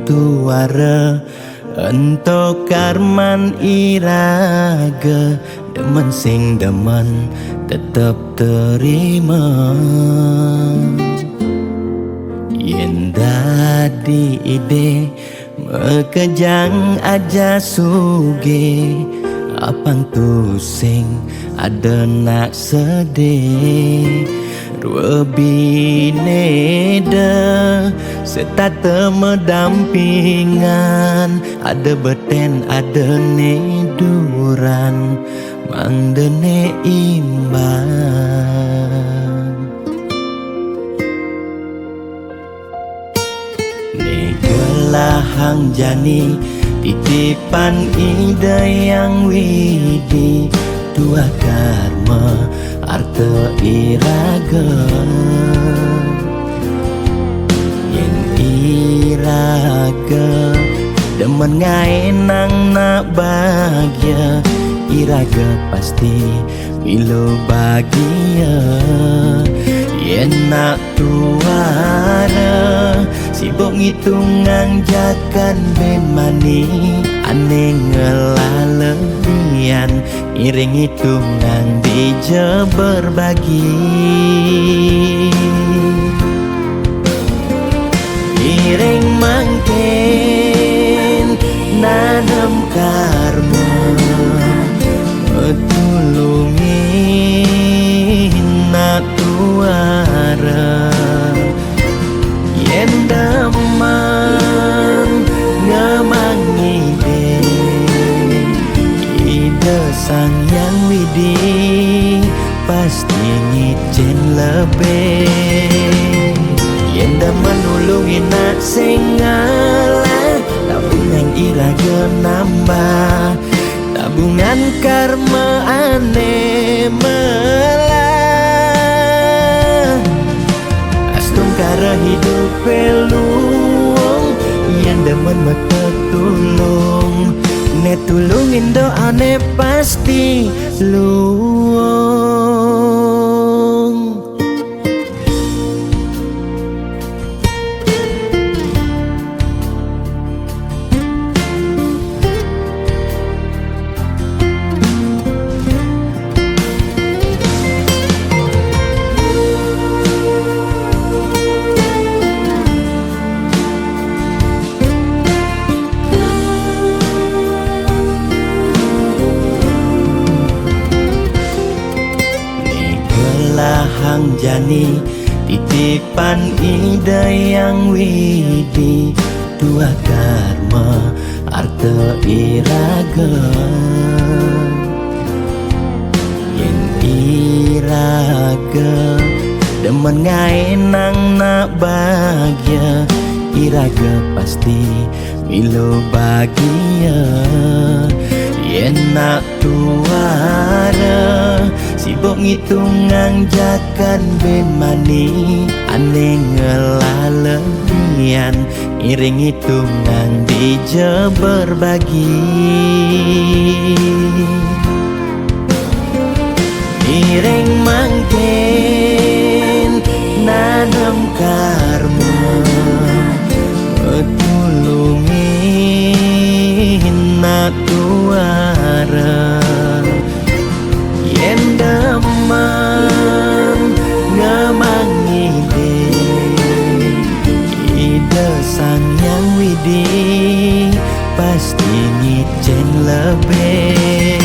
tuara ento karman iraga demen sing demen tetep terima yen dadi ide mekejang aja suge apang tu sing ada nak sedih dua bineda serta medampingan ada beten ada neduran mang dene imbang negelahang jani titipan ide yang widi dua karma arte iraga yen iraga demen ngaenang nak bahagia iraga pasti milo bahagia yen nak tuara sibuk ngitungan jakan ben mani aneh ngelalebian iring hitungan dija berbagi iring mangken nanam karma tulungin nak tuara yen damang ngemangi ide sang yang widi pasti ngicen lebih yen daman nulungin nak sing ngalah tabungan iraga nambah tabungan karma aneh melah astung kara hidup peluang yang demen mata tulung ne tulungin doane pasti luang hang jani titipan ide yang widi dua karma arte iraga yen iraga demen ngaenang nak bahagia iraga pasti milo bahagia yen nak tuara sibuk ngitungan jakan ben mani aneh ngelalebian iring hitungan dija berbagi iring mangken nanam karma tulungin nak tuara yen damang ngemangi ide sang yang widi pasti ngicen lebih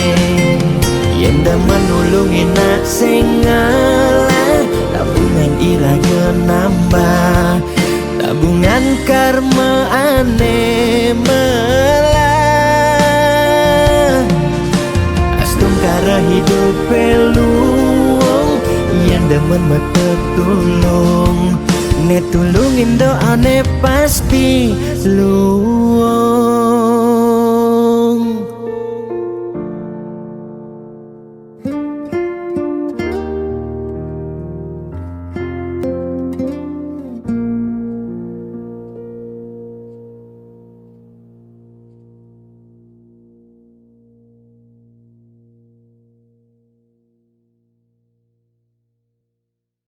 yen daman nulungin nak sing ngalah tabungan iraga nambah tabungan karma aneh melah astung kara hidup peluang yang demen mata tulung ne tulungin doane pasti lu